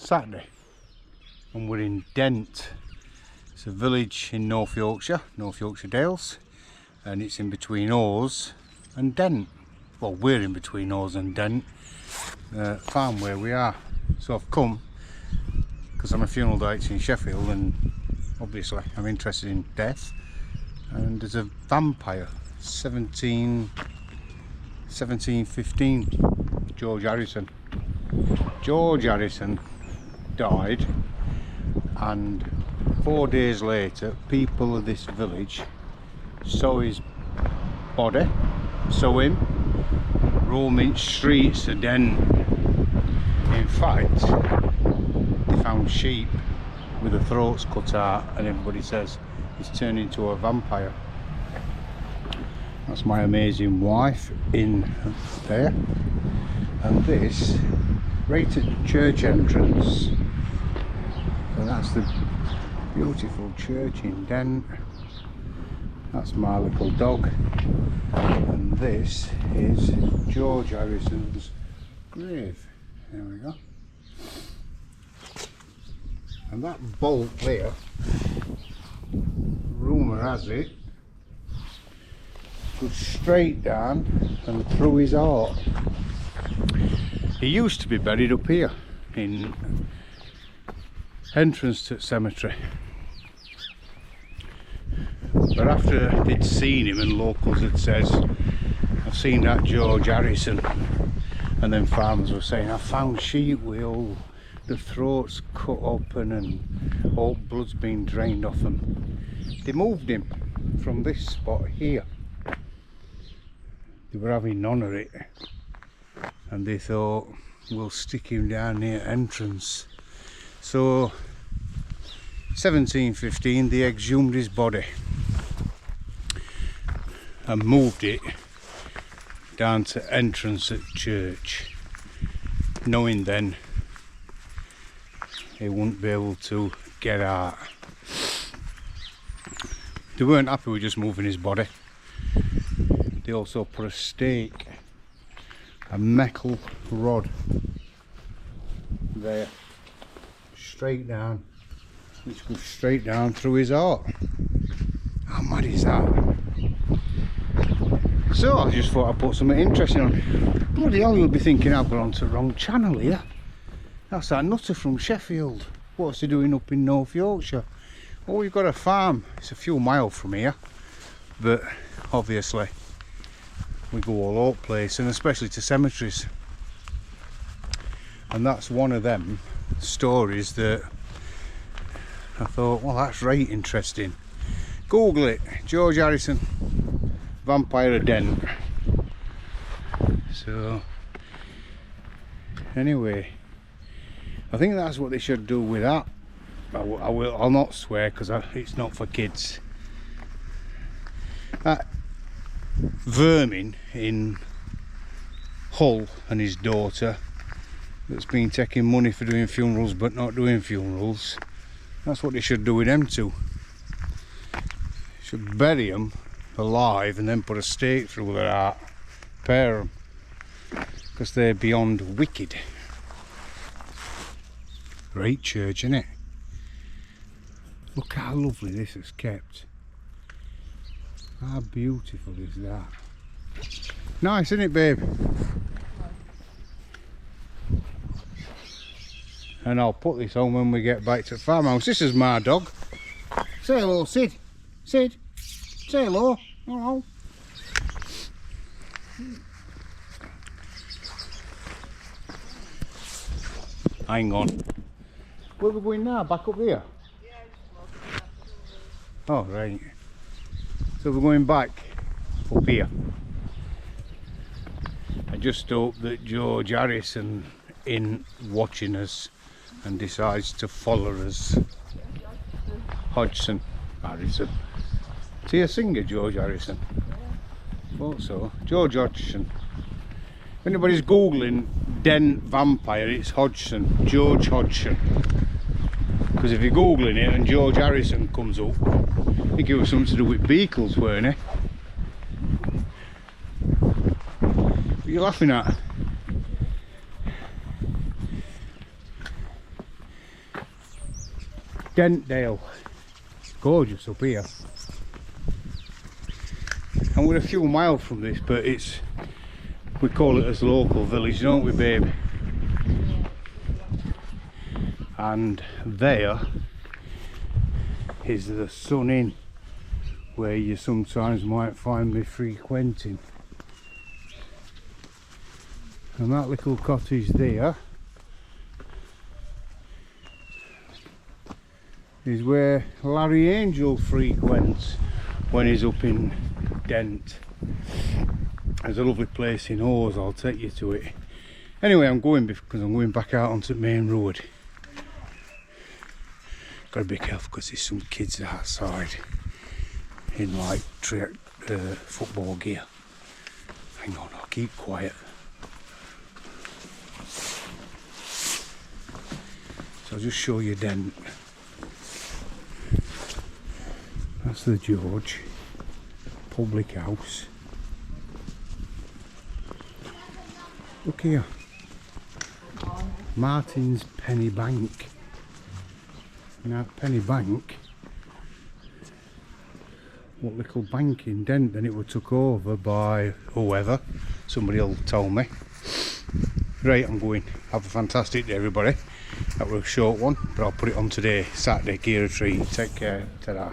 Saturday and we're in Dent. It's a village in North Yorkshire Dales, and it's in between Oars and Dent. Well, we're in between Oars and Dent, farm where we are. So I've come because I'm a funeral director in Sheffield, and obviously I'm interested in death. And there's a vampire, 1715, George Hodgson. George Hodgson died, and 4 days later people of this village saw his body, saw him roaming streets of Dent. In fact, they found sheep with their throats cut out, and everybody says he's turned into a vampire. That's my amazing wife in there, and this right at the church entrance, and that's the beautiful church in Dent. That's my little dog, and this is George Hodgson's grave. There we go. And that bolt there, rumour has it, goes straight down and through his heart. He used to be buried up here in entrance to the cemetery, but after they'd seen him and locals had said, I've seen that George Hodgson, and then farmers were saying, I found sheep with all the throats cut open and all blood's been drained off them. They moved him from this spot here. They were having none of it, and they thought, we'll stick him down near entrance. So 1715 they exhumed his body and moved it down to entrance at church, knowing then he wouldn't be able to get out. They weren't happy with just moving his body. They also put a stake, a metal rod there, straight down, which goes straight down through his heart. How mad is that? So I just thought I'd put something interesting on. Bloody hell, you'll be thinking I've gone onto the wrong channel here. That's that nutter from Sheffield. What's he doing up in North Yorkshire? Oh, we've got a farm. It's a few miles from here, but obviously we go all over the place, and especially to cemeteries. And that's one of them stories that I thought, well, that's right interesting. Google it, George Hodgson, Vampire of Dent. So anyway, I think that's what they should do with that. I'll not swear because it's not for kids. That vermin in Hull and his daughter that's been taking money for doing funerals but not doing funerals, that's what they should do with them two. Should bury them alive and then put a stake through their heart, pair them, because they're beyond wicked. Great church, isn't it? Look how lovely this is kept. How beautiful is that? Nice, isn't it, babe? And I'll put this on when we get back to the farmhouse. This is my dog. Say hello, Sid. Sid. Say hello. Hello. Hang on. Where are we going now? Back up here? Oh, right. So we're going back up here. I just hope that George Hodgson in watching us and decides to follow us. Hodgson. Is he a singer, George Hodgson? Thought so. George Hodgson. If anybody's googling Dent vampire, it's Hodgson, George Hodgson. Because if you're googling it and George Hodgson comes up, I think it was something to do with beetles, weren't it? What are you laughing at? Dent Dale. It's gorgeous up here. And we're a few miles from this, but we call it as local village, don't we, babe? And there is the Sun Inn, where you sometimes might find me frequenting. And that little cottage there is where Larry Angel frequents when he's up in Dent. There's a lovely place in Hawes, I'll take you to it. Anyway, I'm going because I'm going back out onto the main road. Gotta be careful because there's some kids outside in like football gear. Hang on, I'll keep quiet. So I'll just show you Dent. That's the George public house. Look here, Martin's Penny Bank. Now Penny Bank, what little bank in Dent, and it was took over by whoever, somebody will tell me. Right, I'm going. Have a fantastic day, everybody. That was a short one, but I'll put it on today, Saturday, Gear a Tree. Take care, ta-da.